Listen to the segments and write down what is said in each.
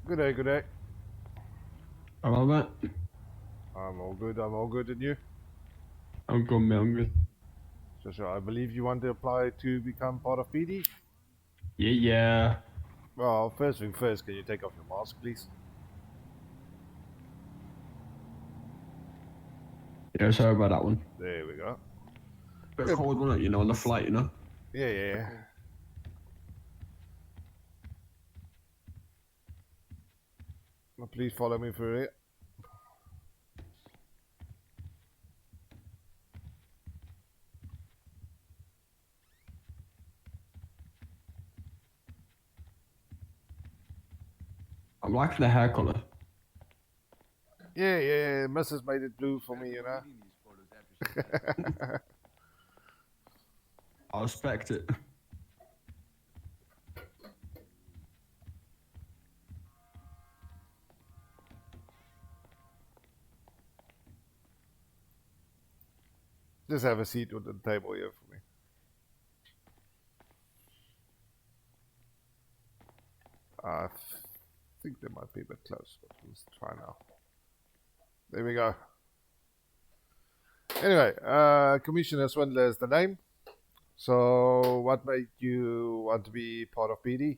Good day, good day. Alright, mate. I'm all good, and you? I'm good, mate. I'm good. So I believe you want to apply to become part of PD? Yeah. Well, first thing first, can you take off your mask, please? Yeah, sorry about that one. There we go. Bit Good. cold, wasn't it? On the flight. Yeah. Now please follow me through it. I'm liking the hair color. Yeah. Mrs. made it blue for me, you know. I respect it. Just have a seat at the table here for me. I think they might be a bit close, but let's try now. There we go. Anyway, Commissioner Swindler is the name. So, what made you want to be part of PD?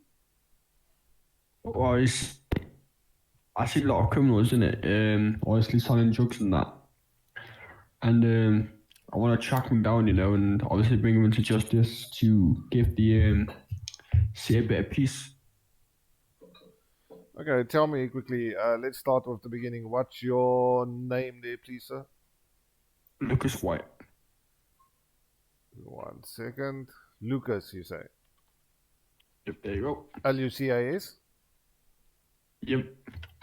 Well, I see a lot of criminals in it. Obviously selling drugs and that. And I want to track them down, and obviously bring them into justice to give the city a bit of peace. Okay, tell me quickly. Let's start with the beginning. What's your name there, please, sir? Lucas White. 1 second. Lucas, you say? Yep, there you go. Lucas? Yep.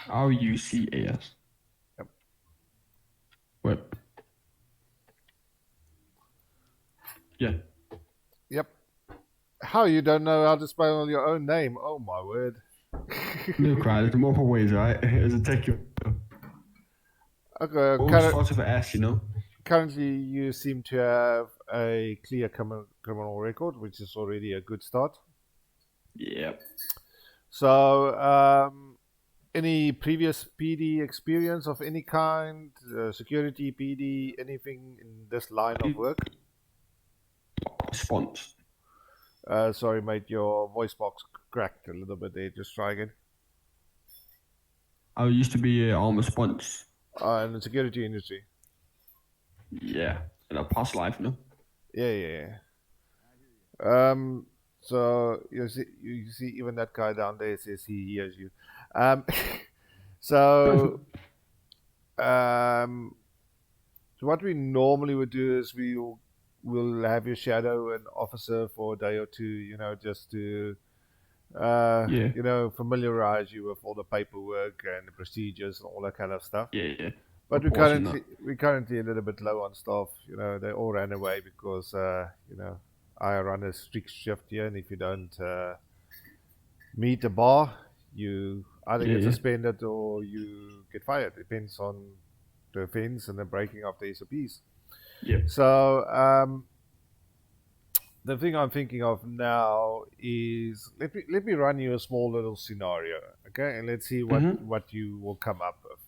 Rucas. Yep. What? Yeah. Yep. How you don't know how to spell your own name? Oh my word. Look, right, there's multiple ways, right? It's a take you. Okay, All starts with an S, currently you seem to have a clear criminal record, which is already a good start. Yeah. So, any previous PD experience of any kind? Security PD, anything in this line of work? Response. Sorry, mate, your voice box cracked a little bit there. Just try again. I used to be on response. In the security industry. Yeah. In a past life, Yeah. So you see, even that guy down there says he hears you. Um, so um, so what we normally would do is we'll have you shadow an officer for a day or two, just to Yeah. familiarize you with all the paperwork and the procedures and all that kind of stuff. Yeah. But Reporting that. we're currently a little bit low on staff. They all ran away because I run a strict shift here, and if you don't meet the bar, you either get Yeah. suspended or you get fired. Depends on the offense and the breaking of the SOPs. Yeah. So the thing I'm thinking of now is let me run you a small little scenario, okay, and let's see what you will come up with.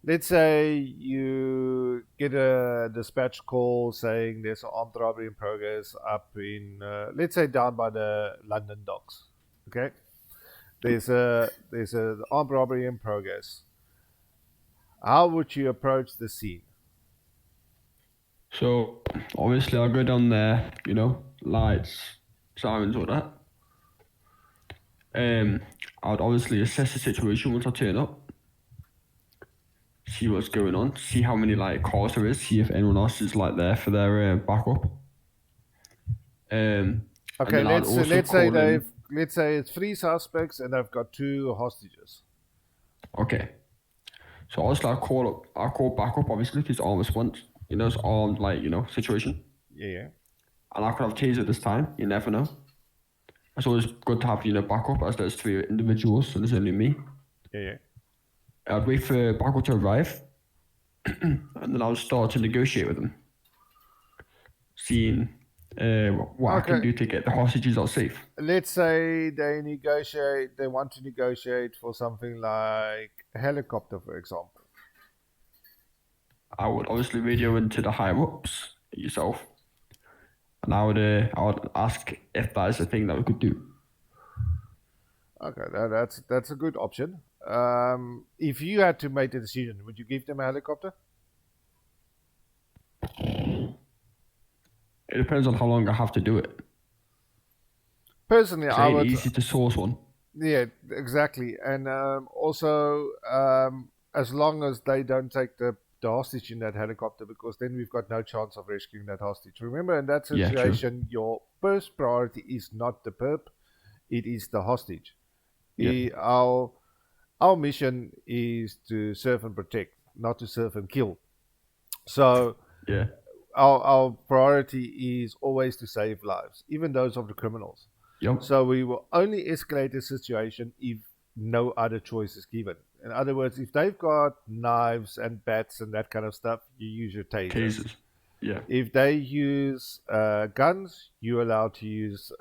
Let's say you get a dispatch call saying there's an armed robbery in progress up in, let's say, down by the London docks. Okay, there's a armed robbery in progress. How would you approach the scene? So obviously I'll go down there, lights, sirens, all that. I'd obviously assess the situation once I turn up. See what's going on, see how many cars there is, see if anyone else is there for their backup. And Okay, then I'd also call in. let's say it's 3 suspects and they've got 2 hostages. Okay, so obviously I'll call backup obviously because armed response, it's armed situation. Yeah. And I could have taser this time. You never know. It's always good to have backup as there's 3 individuals, so there's only me. Yeah. I'd wait for backup to arrive, and then I'll start to negotiate with them, seeing what I can Okay. do to get the hostages out safe. Let's say they want to negotiate for something like a helicopter, for example. I would obviously radio into the higher ups yourself, and I would ask if that is a thing that we could do. Okay, that's a good option. If you had to make the decision, would you give them a helicopter? It depends on how long I have to do it. Personally, Because it I ain't would. easy to source one. Yeah, exactly. And also, as long as they don't take the hostage in that helicopter, because then we've got no chance of rescuing that hostage. Remember, in that Yeah, true. situation, your first priority is not the perp, it is the hostage. Yeah, Our mission is to serve and protect, not to serve and kill. So yeah, our priority is always to save lives, even those of the criminals. yep, So we will only escalate the situation if no other choice is given. In other words, if they've got knives and bats and that kind of stuff, you use your tasers. cases. Yeah, If they use guns, you're allowed to use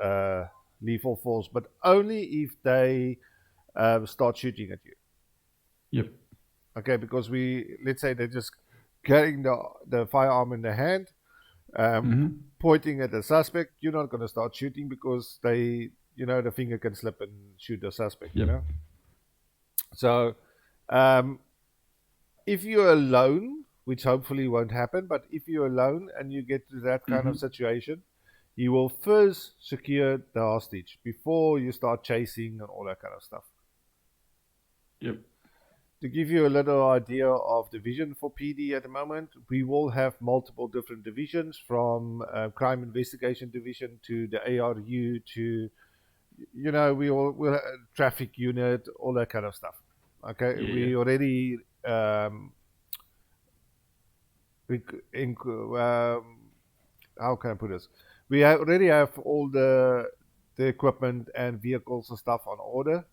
lethal force, but only if they start shooting at you. yep, Okay, because let's say they're just carrying the firearm in their hand, um, mm-hmm. pointing at the suspect. You're not going to start shooting because the finger can slip and shoot the suspect. Yep, So um, if you're alone, which hopefully won't happen, but if you're alone and you get to that kind of mm-hmm. situation, you will first secure the hostage before you start chasing and all that kind of stuff. Yep, To give you a little idea of the vision for PD at the moment, we will have multiple different divisions from crime investigation division to the ARU to, we'll have traffic unit, all that kind of stuff. Okay, yeah, yeah, we already we, in, how can I put this? Already have all the equipment and vehicles and stuff on order.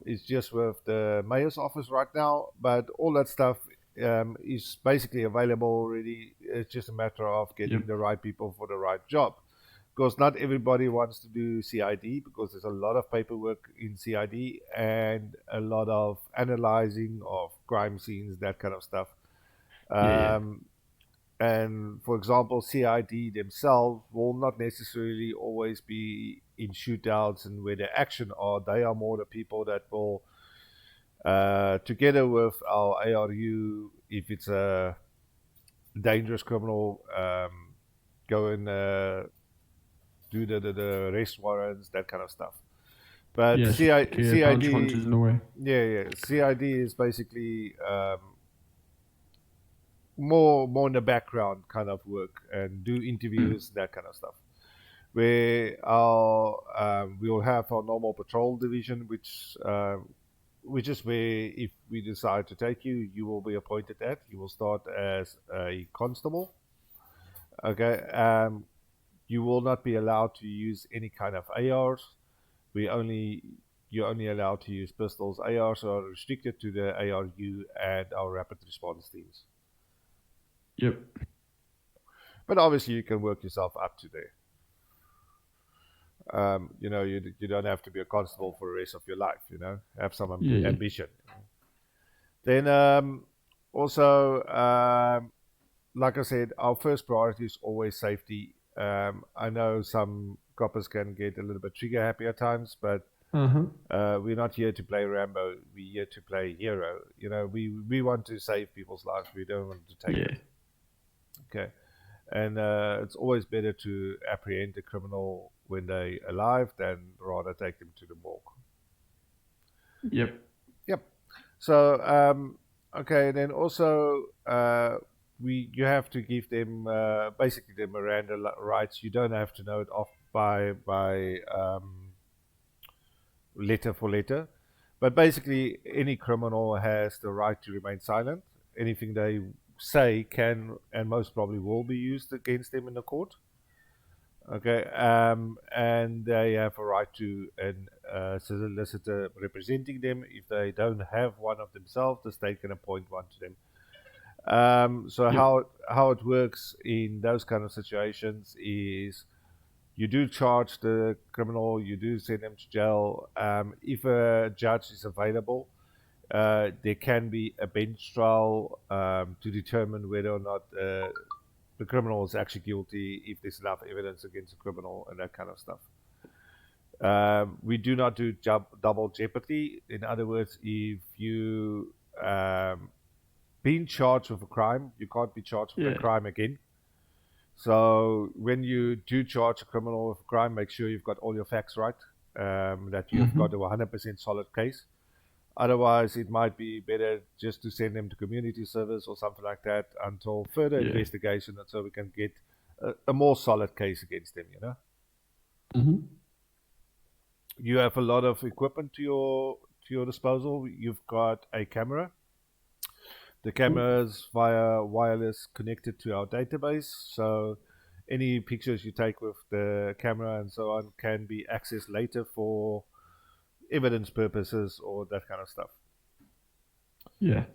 It's just with the mayor's office right now, but all that stuff is basically available already. It's just a matter of yep, getting the right people for the right job. Because not everybody wants to do CID because there's a lot of paperwork in CID and a lot of analyzing of crime scenes, that kind of stuff. yeah, yeah, Um, and for example, CID themselves will not necessarily always be in shootouts and where the action are. They are more the people that will, together with our ARU, if it's a dangerous criminal, go and do the arrest warrants, that kind of stuff. But yes. Okay, bounty hunters in a way. yeah, CID is basically more in the background kind of work and do Mm. interviews, that kind of stuff. Where our we will have our normal patrol division, which is where if we decide to take you, you will be appointed at. You will start as a constable. Okay, you will not be allowed to use any kind of ARs. We only You're only allowed to use pistols. ARs are restricted to the ARU and our rapid response teams. Yep. But obviously, you can work yourself up to there. You don't have to be a constable for the rest of your life. Have some Yeah, yeah. ambition. Then also, like I said, our first priority is always safety. I know some coppers can get a little bit trigger happy at times, but Uh-huh. we're not here to play Rambo. We're here to play hero. We want to save people's lives. We don't want to take Yeah. it. Okay. And it's always better to apprehend a criminal when they're alive than rather take them to the morgue. Yep. Yep. So okay, then also you have to give them basically the Miranda rights. You don't have to know it off by letter for letter, but basically any criminal has the right to remain silent. Anything they say can and most probably will be used against them in the court. Okay, and they have a right to an solicitor representing them. If they don't have one of themselves, the state can appoint one to them. So Yep. how it works in those kind of situations is you do charge the criminal, you do send them to jail. If a judge is available, there can be a bench trial to determine whether or not the criminal is actually guilty, if there's enough evidence against the criminal, and that kind of stuff. We do not do double jeopardy. In other words, if you been charged with a crime, you can't be charged with a Yeah. crime again. So when you do charge a criminal with a crime, make sure you've got all your facts right, that you've got a 100% solid case. Otherwise, it might be better just to send them to community service or something like that until further Yeah. investigation, and so we can get a more solid case against them. You have a lot of equipment to your disposal. You've got a camera. The camera is via wireless connected to our database, so any pictures you take with the camera and so on can be accessed later for evidence purposes or that kind of stuff. Yeah.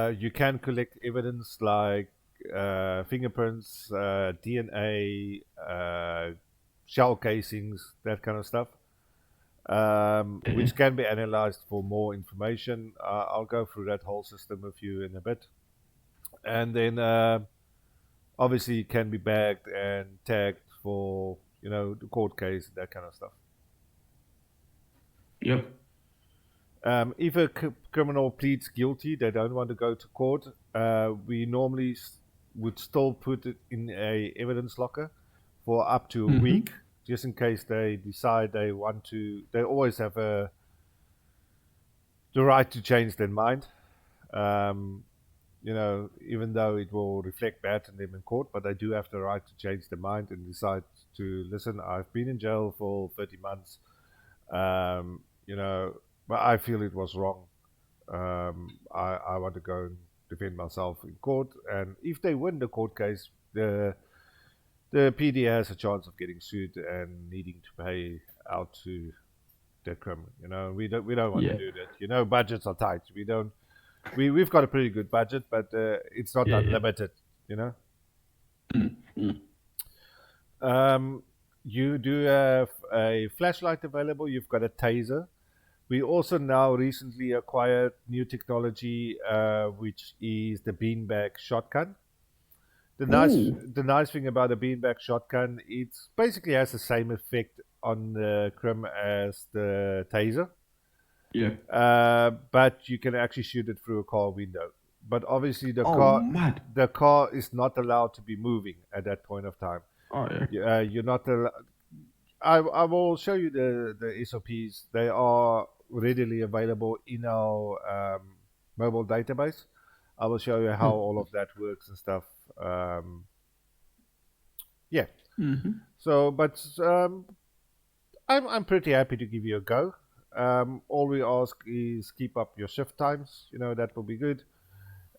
You can collect evidence like fingerprints, DNA, shell casings, that kind of stuff, Yeah. which can be analyzed for more information. I'll go through that whole system with you in a bit. And then obviously it can be bagged and tagged for, the court case, that kind of stuff. Yep. If a criminal pleads guilty, they don't want to go to court. We normally would still put it in a evidence locker for up to a week, just in case they decide they want to. They always have the right to change their mind. Um, even though it will reflect bad on them in court, but they do have the right to change their mind and decide to listen. I've been in jail for 30 months. Um, but I feel it was wrong. I want to go and defend myself in court, and if they win the court case, the PD has a chance of getting sued and needing to pay out to the criminal. We don't want Yeah. to do that. Budgets are tight. We've got a pretty good budget, but it's not Yeah. unlimited. You do have a flashlight available. You've got a taser. We also now recently acquired new technology, which is the beanbag shotgun. The nice thing about a beanbag shotgun, it basically has the same effect on the crim as the taser. Yeah. But you can actually shoot it through a car window. But obviously Mad. the car is not allowed to be moving at that point of time. Oh yeah. You're not. I will show you the SOPs. They are readily available in our mobile database. I will show you how all of that works and stuff. Yeah. So, but I'm pretty happy to give you a go. All we ask is keep up your shift times. That will be good.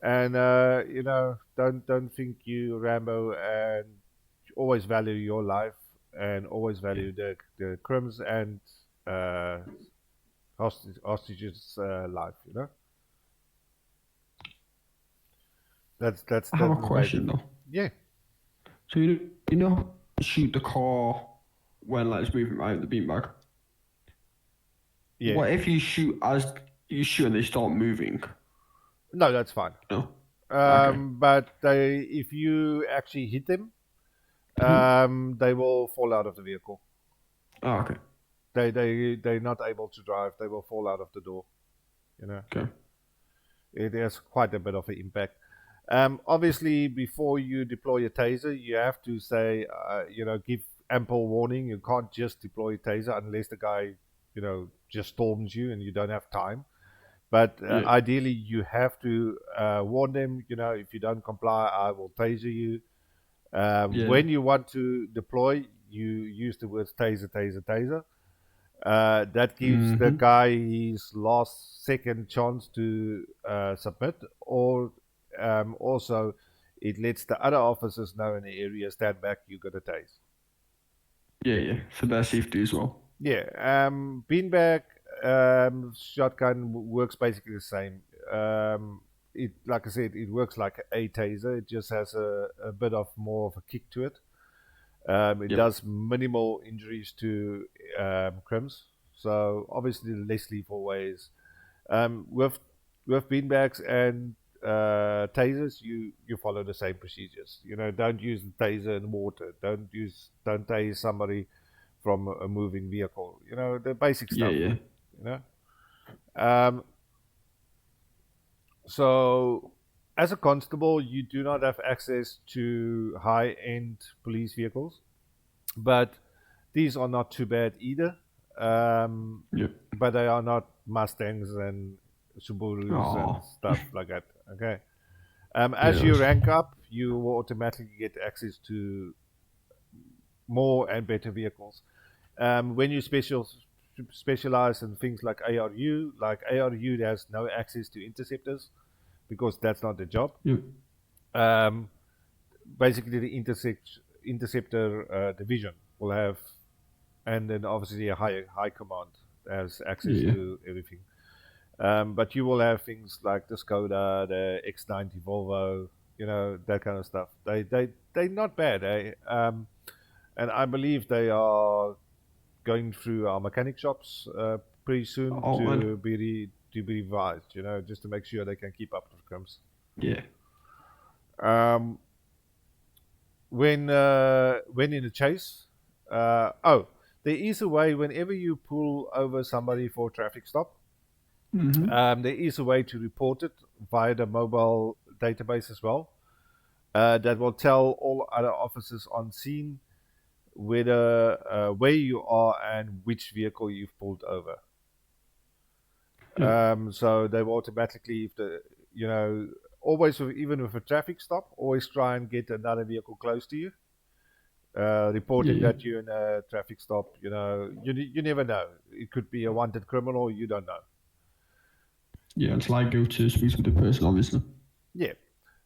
And don't think you Rambo, and always value your life and always value the crims and hostages' life. That's I have a the question major. though. Yeah. So you know how to shoot the car when like it's moving right the beanbag. Yeah. What if you shoot as you shoot and they start moving? No, that's fine. No. Okay. But if you actually hit them, they will fall out of the vehicle. Oh, okay. They're not able to drive. They will fall out of the door. Okay. It has quite a bit of an impact. Obviously, before you deploy a taser, you have to say, give ample warning. You can't just deploy a taser unless the guy, just storms you and you don't have time. But ideally, you have to warn them. If you don't comply, I will taser you. When you want to deploy, you use the words taser, taser, taser. That gives the guy his last second chance to submit, or also it lets the other officers know in the area, stand back, you got a tase. Yeah. For their safety as well. Yeah. Beanbag shotgun works basically the same. it, like I said, it works like a taser. It just has a bit of more of a kick to it. It Yep. does minimal injuries to crims. So obviously the less lethal ways. With beanbags and tasers, you follow the same procedures. You know, don't use the taser in water. Don't tase somebody from a moving vehicle. You know, the basic Yeah, stuff. yeah. You know. Um, so as a constable, you do not have access to high-end police vehicles, but these are not too bad either. Yep. But they are not Mustangs and Subarus and Oh. stuff like that. Okay. Yeah, As you rank up, you will automatically get access to more and better vehicles. When you specialize in things like ARU has no access to interceptors because that's not their job. yep. Um, Basically, the interceptor division will have, and then obviously a high command has access Yeah, to everything. But you will have things like the Skoda, the X90 Volvo, you know, that kind of stuff. They're not bad, eh? And I believe they are going through our mechanic shops pretty soon oh man. to be revised, you know, just to make sure they can keep up with crumbs. Yeah. Um, when in a chase, there is a way whenever you pull over somebody for a traffic stop. There is a way to report it via the mobile database as well. That will tell all other officers on scene where you are and which vehicle you've pulled over. Yep. So they will automatically, if the you know, always even with a traffic stop, always try and get another vehicle close to you, Yeah, reporting yeah. that you're in a traffic stop. You know, you never know. It could be a wanted criminal. You don't know. Yeah, until I go to speak with the person, obviously. Yeah,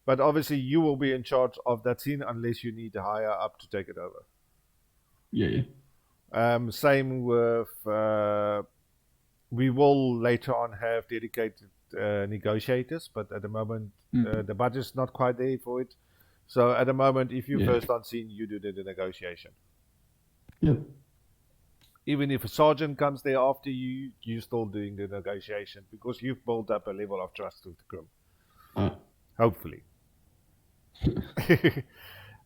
but obviously you will be in charge of that scene unless you need to hire up to take it over. Yeah, yeah. Same with we will later on have dedicated negotiators, but at the moment the budget's not quite there for it. So at the moment, if you Yeah. first on scene, you do the negotiation. Yep. Even if a sergeant comes there after you, you're still doing the negotiation because you've built up a level of trust with the crew. Hopefully.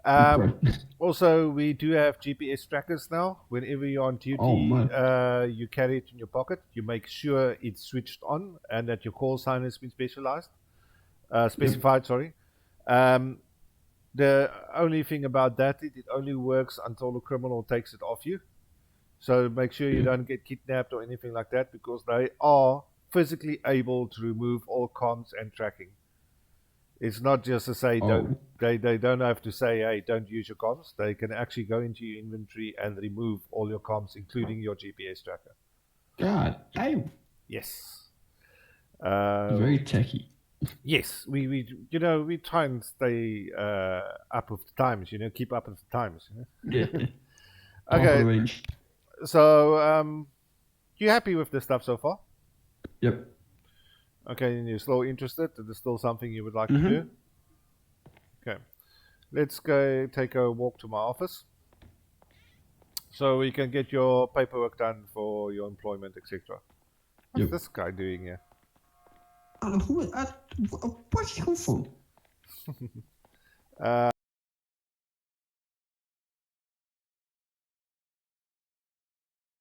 Right. Also, we do have GPS trackers now. Whenever you're on Oh duty, man. you carry it in your pocket. You make sure it's switched on and that your call sign has been Yep. specified. Sorry. Um, the only thing about that, it only works until the criminal takes it off you. So make sure you Yeah. don't get kidnapped or anything like that because they are physically able to remove all comms and tracking. It's not just to say don't. Oh. They don't have to say, hey, don't use your comms. They can actually go into your inventory and remove all your comms, including your GPS tracker. God damn. Yes. Very techy. Yes. We try and stay up with the times. You know, keep up with the times. You know? Yeah. Okay. Range. So you happy with this stuff so far? Yep. Okay, and you're still interested? There's still something you would like to do? Okay. Let's go take a walk to my office so we can get your paperwork done for your employment, etc. What's Yep. this guy doing here? What's your phone?